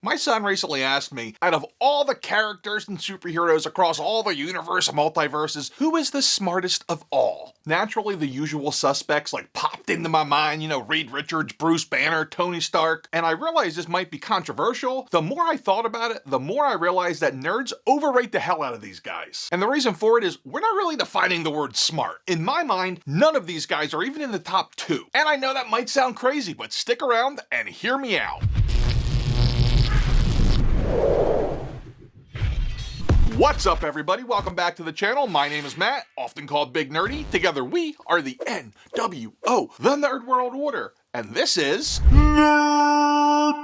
My son recently asked me, out of all the characters and superheroes across all the universe and multiverses, who is the smartest of all? Naturally, the usual suspects popped into my mind, Reed Richards, Bruce Banner, Tony Stark, and I realized this might be controversial. The more I thought about it, the more I realized that nerds overrate the hell out of these guys. And the reason for it is, we're not really defining the word smart. In my mind, none of these guys are even in the top 2. And I know that might sound crazy, but stick around and hear me out. What's up, everybody? Welcome back to the channel. My name is Matt, often called Big Nerdy. Together we are the NWO, the Nerd World Order, and this is Nerdzoic.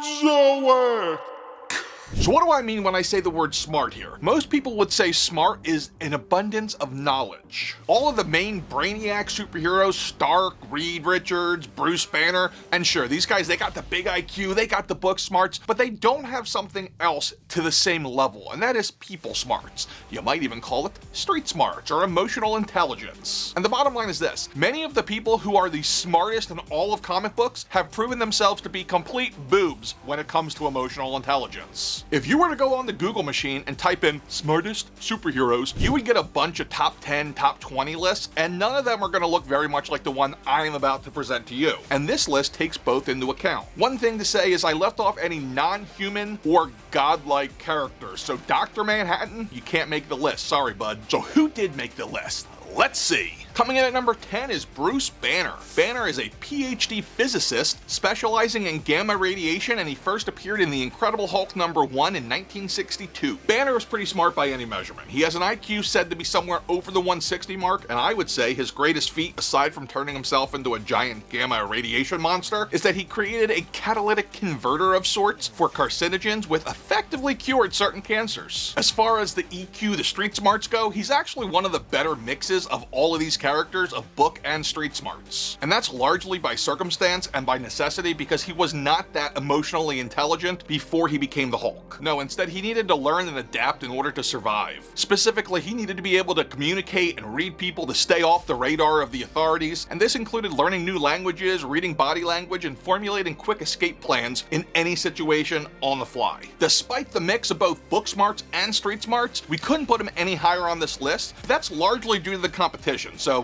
So what do I mean when I say the word smart here? Most people would say smart is an abundance of knowledge. All of the main Brainiac superheroes, Stark, Reed Richards, Bruce Banner, and sure, these guys, they got the big IQ, they got the book smarts, but they don't have something else to the same level, and that is people smarts. You might even call it street smarts or emotional intelligence. And the bottom line is this: many of the people who are the smartest in all of comic books have proven themselves to be complete boobs when it comes to emotional intelligence. If you were to go on the Google machine and type in smartest superheroes, you would get a bunch of top 10, top 20 lists, and none of them are going to look very much like the one I'm about to present to you. And this list takes both into account. One thing to say is I left off any non-human or godlike characters. So Dr. Manhattan, you can't make the list. Sorry, bud. So who did make the list? Let's see. Coming in at number 10 is Bruce Banner. Banner is a PhD physicist specializing in gamma radiation, and he first appeared in The Incredible Hulk #1 in 1962. Banner is pretty smart by any measurement. He has an IQ said to be somewhere over the 160 mark, and I would say his greatest feat, aside from turning himself into a giant gamma radiation monster, is that he created a catalytic converter of sorts for carcinogens, which effectively cured certain cancers. As far as the EQ, the street smarts go, he's actually one of the better mixes of all of these characters of book and street smarts. And that's largely by circumstance and by necessity, because he was not that emotionally intelligent before he became the Hulk. No, instead he needed to learn and adapt in order to survive. Specifically, he needed to be able to communicate and read people to stay off the radar of the authorities, and this included learning new languages, reading body language, and formulating quick escape plans in any situation on the fly. Despite the mix of both book smarts and street smarts, we couldn't put him any higher on this list. That's largely due to the competition, so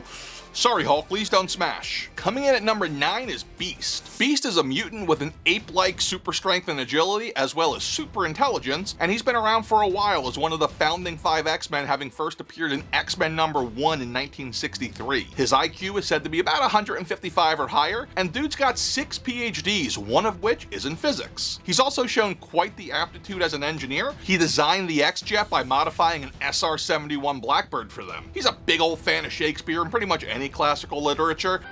sorry Hulk, please don't smash. Coming in at number 9 is Beast. Beast is a mutant with an ape-like super strength and agility, as well as super intelligence, and he's been around for a while as one of the founding 5 X-Men, having first appeared in X-Men #1 in 1963. His IQ is said to be about 155 or higher, and dude's got 6 PhDs, one of which is in physics. He's also shown quite the aptitude as an engineer. He designed the X-Jet by modifying an SR-71 Blackbird for them. He's a big old fan of Shakespeare and pretty much any classical literature.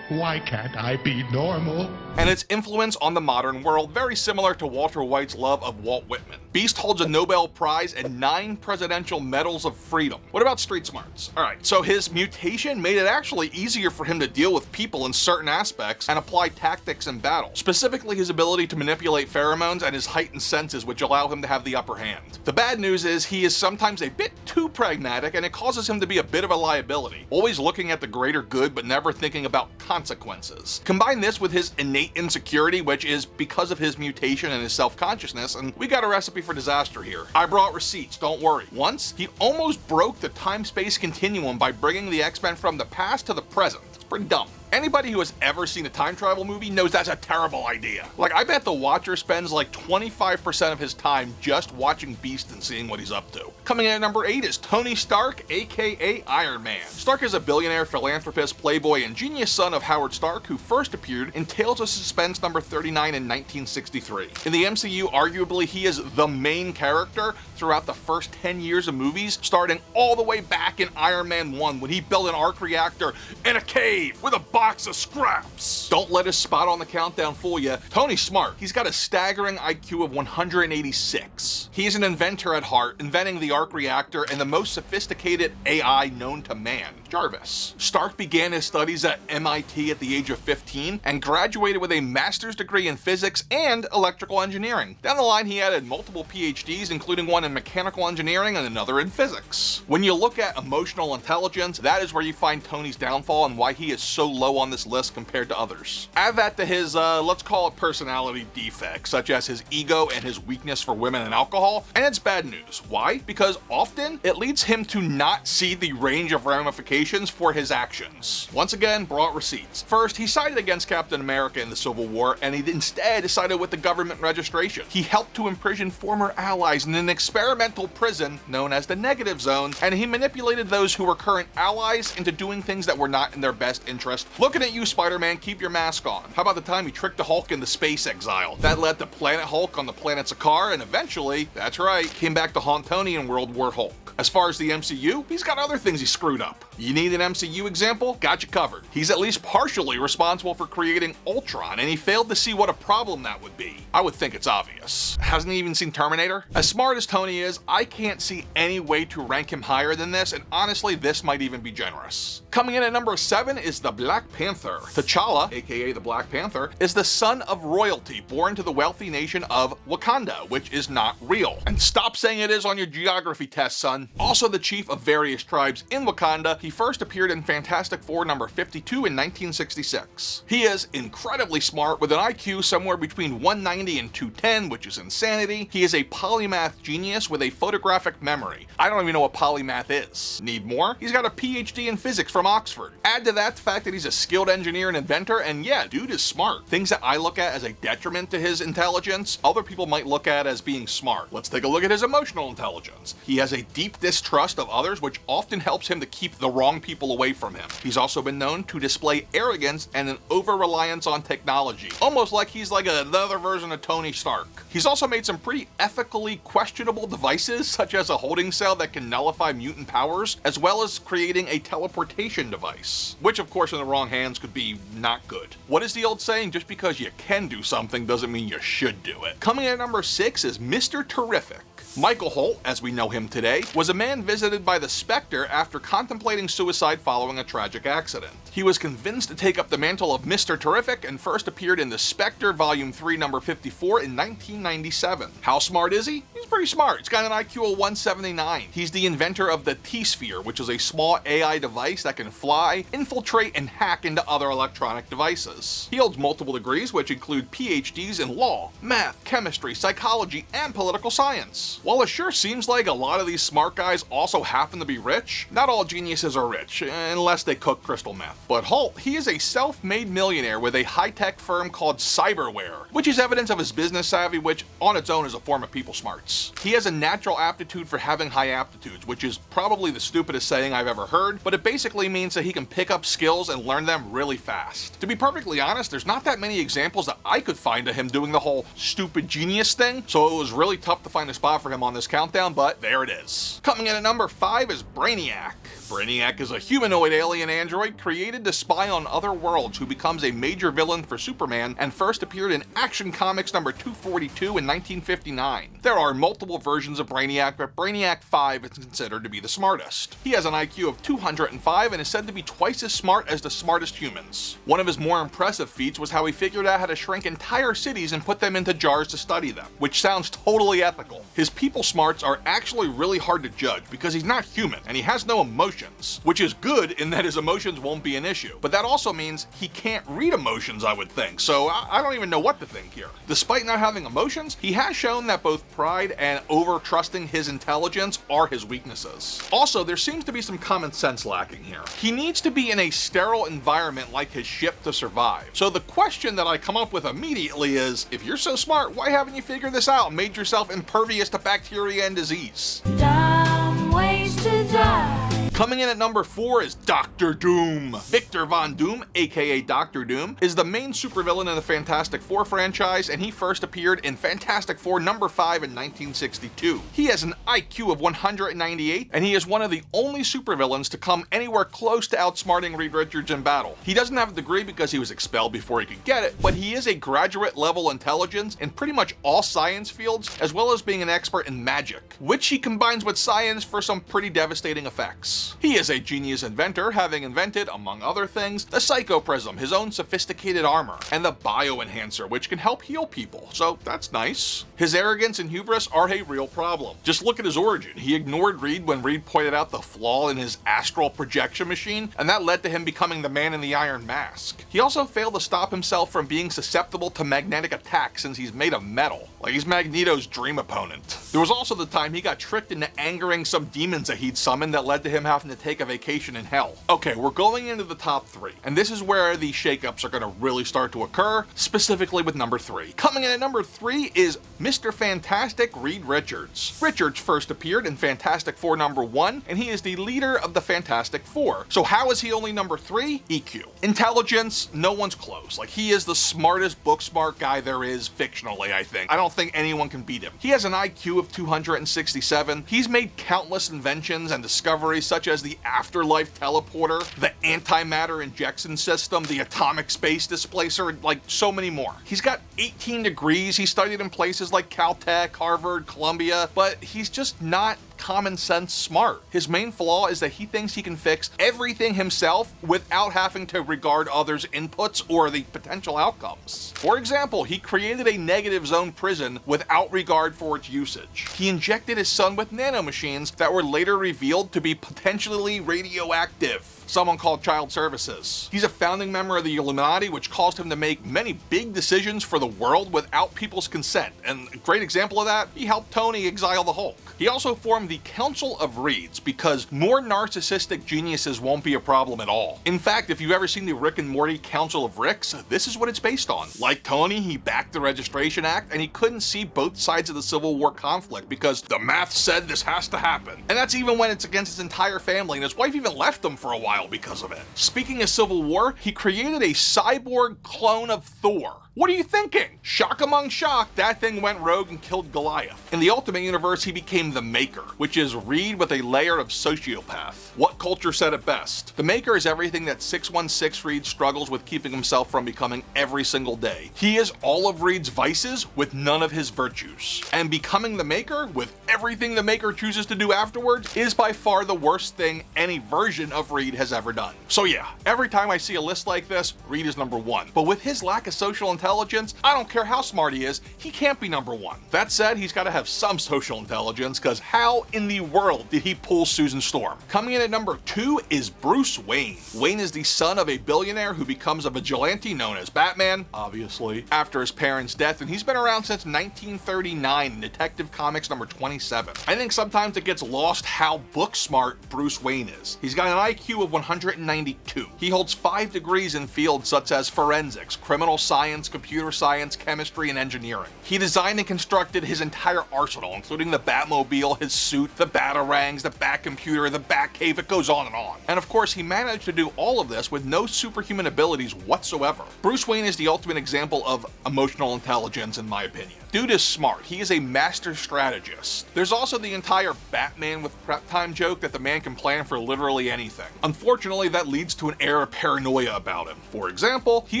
Why can't I be normal? And its influence on the modern world very similar to Walter White's love of Walt Whitman. Beast holds a Nobel Prize and 9 Presidential Medals of Freedom. What about street smarts? Alright, so his mutation made it actually easier for him to deal with people in certain aspects and apply tactics in battle. Specifically his ability to manipulate pheromones and his heightened senses, which allow him to have the upper hand. The bad news is he is sometimes a bit too pragmatic, and it causes him to be a bit of a liability, always looking at the greater good but never thinking about consequences. Combine this with his innate insecurity, which is because of his mutation and his self-consciousness, and we got a recipe for disaster here. I brought receipts, don't worry. Once, he almost broke the time-space continuum by bringing the X-Men from the past to the present. It's pretty dumb. Anybody who has ever seen a time travel movie knows that's a terrible idea. I bet the watcher spends 25% of his time just watching Beast and seeing what he's up to. Coming in at number 8 is Tony Stark, aka Iron Man. Stark is a billionaire, philanthropist, playboy, and genius son of Howard Stark, who first appeared in Tales of Suspense #39 in 1963. In the MCU, arguably he is the main character throughout the first 10 years of movies, starting all the way back in Iron Man 1 when he built an arc reactor in a cave with a box of scraps. Don't let his spot on the countdown fool you. Tony's smart. He's got a staggering IQ of 186. He's an inventor at heart, inventing the arc reactor and the most sophisticated AI known to man, Jarvis. Stark began his studies at MIT at the age of 15 and graduated with a master's degree in physics and electrical engineering. Down the line, he added multiple PhDs, including one in mechanical engineering and another in physics. When you look at emotional intelligence, that is where you find Tony's downfall and why he is so low low on this list compared to others. Add that to his, let's call it personality defects, such as his ego and his weakness for women and alcohol, and it's bad news. Why? Because often it leads him to not see the range of ramifications for his actions. Once again, brought receipts. First, he sided against Captain America in the Civil War, and he instead sided with the government registration. He helped to imprison former allies in an experimental prison known as the Negative Zone, and he manipulated those who were current allies into doing things that were not in their best interest. Looking at you, Spider-Man, keep your mask on. How about the time he tricked the Hulk into space exile? That led to Planet Hulk on the planet Sakaar, and eventually, that's right, came back to haunt Tony in World War Hulk. As far as the MCU, he's got other things he screwed up. You need an MCU example? Got you covered. He's at least partially responsible for creating Ultron, and he failed to see what a problem that would be. I would think it's obvious. Hasn't he even seen Terminator? As smart as Tony is, I can't see any way to rank him higher than this, and honestly, this might even be generous. Coming in at number 7 is the Black Panther. T'Challa, aka the Black Panther, is the son of royalty born to the wealthy nation of Wakanda, which is not real. And stop saying it is on your geography test, son. Also the chief of various tribes in Wakanda, he first appeared in Fantastic Four number 52 in 1966. He is incredibly smart with an IQ somewhere between 190 and 210, which is insanity. He is a polymath genius with a photographic memory. I don't even know what polymath is. Need more? He's got a PhD in physics from Oxford. Add to that the fact that he's a skilled engineer and inventor, and yeah, dude is smart. Things that I look at as a detriment to his intelligence, other people might look at as being smart. Let's take a look at his emotional intelligence. He has a deep distrust of others, which often helps him to keep the wrong people away from him. He's also been known to display arrogance and an over-reliance on technology, almost like he's like another version of Tony Stark. He's also made some pretty ethically questionable devices, such as a holding cell that can nullify mutant powers, as well as creating a teleportation device, which of course in the wrong hands could be not good. What is the old saying? Just because you can do something doesn't mean you should do it. Coming in at number 6 is Mr. Terrific. Michael Holt, as we know him today, was a man visited by the Spectre after contemplating suicide following a tragic accident. He was convinced to take up the mantle of Mr. Terrific and first appeared in The Spectre Volume 3 number 54 in 1997. How smart is he? He's pretty smart. He's got an IQ of 179. He's the inventor of the T-Sphere, which is a small AI device that can fly, infiltrate, and hack into other electronic devices. He holds multiple degrees, which include PhDs in law, math, chemistry, psychology, and political science. While it sure seems like a lot of these smart guys also happen to be rich, not all geniuses are rich, unless they cook crystal meth. But Holt, he is a self-made millionaire with a high-tech firm called Cyberware, which is evidence of his business savvy, which on its own is a form of people smarts. He has a natural aptitude for having high aptitudes, which is probably the stupidest saying I've ever heard, but it basically means that he can pick up skills and learn them really fast. To be perfectly honest, there's not that many examples that I could find of him doing the whole stupid genius thing, so it was really tough to find a spot for him on this countdown, but there it is. Coming in at number 5 is Brainiac. Brainiac is a humanoid alien android created to spy on other worlds who becomes a major villain for Superman and first appeared in Action Comics number 242 in 1959. There are multiple versions of Brainiac, but Brainiac 5 is considered to be the smartest. He has an IQ of 205 and is said to be twice as smart as the smartest humans. One of his more impressive feats was how he figured out how to shrink entire cities and put them into jars to study them, which sounds totally ethical. His people smarts are actually really hard to judge because he's not human and he has no emotions, which is good in that his emotions won't be an issue. But that also means he can't read emotions, I would think, so I don't even know what to think here. Despite not having emotions, he has shown that both pride and over-trusting his intelligence are his weaknesses. Also, there seems to be some common sense lacking here. He needs to be in a sterile environment like his ship to survive. So the question that I come up with immediately is, if you're so smart, why haven't you figured this out and made yourself impervious to bacteria and disease? Dumb ways to die. Coming in at number 4 is Dr. Doom. Victor Von Doom, aka Dr. Doom, is the main supervillain in the Fantastic Four franchise, and he first appeared in Fantastic Four number 5 in 1962. He has an IQ of 198, and he is one of the only supervillains to come anywhere close to outsmarting Reed Richards in battle. He doesn't have a degree because he was expelled before he could get it, but he is a graduate level intelligence in pretty much all science fields, as well as being an expert in magic, which he combines with science for some pretty devastating effects. is. He is a genius inventor, having invented, among other things, the Psychoprism, his own sophisticated armor, and the Bioenhancer, which can help heal people, so that's nice. His arrogance and hubris are a real problem. Just look at his origin. He ignored Reed when Reed pointed out the flaw in his astral projection machine, and that led to him becoming the Man in the Iron Mask. He also failed to stop himself from being susceptible to magnetic attack since he's made of metal, like he's Magneto's dream opponent. There was also the time he got tricked into angering some demons that he'd summoned that led to him having to take a vacation in hell. Okay, we're going into the top 3, and this is where the shakeups are going to really start to occur, specifically with number 3. Coming in at number 3 is Mr. Fantastic Reed Richards. Richards first appeared in Fantastic Four number 1, and he is the leader of the Fantastic Four. So how is he only number 3? EQ. Intelligence, no one's close. Like, he is the smartest book smart guy there is fictionally, I think. I don't think anyone can beat him. He has an IQ of 267. He's made countless inventions and discoveries such as the afterlife teleporter, the antimatter injection system, the atomic space displacer, like so many more. He's got 18 degrees. He studied in places like Caltech, Harvard, Columbia, but he's just not common sense smart. His main flaw is that he thinks he can fix everything himself without having to regard others' inputs or the potential outcomes. For example, he created a negative zone prison without regard for its usage. He injected his son with nanomachines that were later revealed to be potentially radioactive. Someone called Child Services. He's a founding member of the Illuminati, which caused him to make many big decisions for the world without people's consent. And a great example of that, he helped Tony exile the Hulk. He also formed the Council of Reeds because more narcissistic geniuses won't be a problem at all. In fact, if you've ever seen the Rick and Morty Council of Ricks, this is what it's based on. Like Tony, he backed the Registration Act, and he couldn't see both sides of the Civil War conflict because the math said this has to happen. And that's even when it's against his entire family, and his wife even left him for a while because of it. Speaking of Civil War, he created a cyborg clone of Thor. What are you thinking? Shock among shock, that thing went rogue and killed Goliath. In the Ultimate Universe, he became the Maker, which is Reed with a layer of sociopath. What culture said it best? The Maker is everything that 616 Reed struggles with keeping himself from becoming every single day. He is all of Reed's vices with none of his virtues. And becoming the Maker, with everything the Maker chooses to do afterwards, is by far the worst thing any version of Reed has ever done. So yeah, every time I see a list like this, Reed is number 1. But with his lack of social intelligence, I don't care how smart he is, he can't be number 1. That said, he's got to have some social intelligence, because how in the world did he pull Susan Storm? Coming in at number 2 is Bruce Wayne. Wayne is the son of a billionaire who becomes a vigilante known as Batman, obviously, after his parents' death, and he's been around since 1939 in Detective Comics number 27. I think sometimes it gets lost how book smart Bruce Wayne is. He's got an IQ of 192. He holds 5 degrees in fields such as forensics, criminal science, computer science, chemistry, and engineering. He designed and constructed his entire arsenal, including the Batmobile, his suit, the Batarangs, the Batcomputer, the Batcave, it goes on. And of course, he managed to do all of this with no superhuman abilities whatsoever. Bruce Wayne is the ultimate example of emotional intelligence, in my opinion. Dude is smart. He is a master strategist. There's also the entire Batman with prep time joke that the man can plan for literally anything. Unfortunately, that leads to an air of paranoia about him. For example, he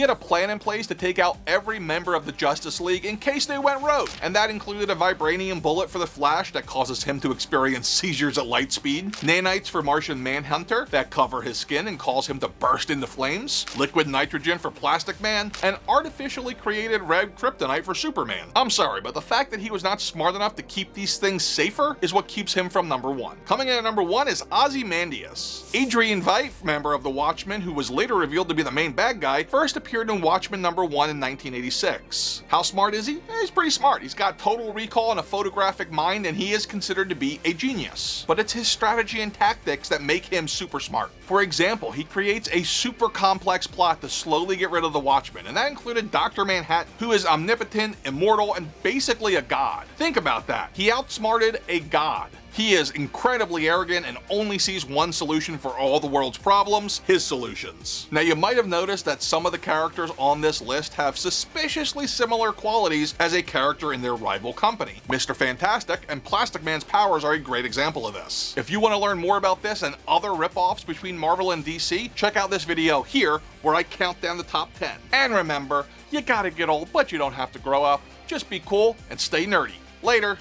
had a plan in place to take out every member of the Justice League in case they went rogue, and that included a vibranium bullet for the Flash that causes him to experience seizures at light speed, nanites for Martian Manhunter that cover his skin and cause him to burst into flames, liquid nitrogen for Plastic Man, and artificially created red kryptonite for Superman. I'm sorry, but the fact that he was not smart enough to keep these things safer is what keeps him from number 1. Coming in at number 1 is Ozymandias. Adrian Veidt, member of the Watchmen, who was later revealed to be the main bad guy, first appeared in Watchmen number 1 in 1986. How smart is he? He's pretty smart. He's got total recall and a photographic mind, and he is considered to be a genius. But it's his strategy and tactics that make him super smart. For example, he creates a super complex plot to slowly get rid of the Watchmen, and that included Dr. Manhattan, who is omnipotent, immortal, and basically a god. Think about that. He outsmarted a god. He is incredibly arrogant and only sees one solution for all the world's problems: his solutions. Now, you might have noticed that some of the characters on this list have suspiciously similar qualities as a character in their rival company. Mr. Fantastic and Plastic Man's powers are a great example of this. If you want to learn more about this and other ripoffs between Marvel and DC, check out this video here where I count down the top 10. And remember, you gotta get old, but you don't have to grow up. Just be cool and stay nerdy. Later.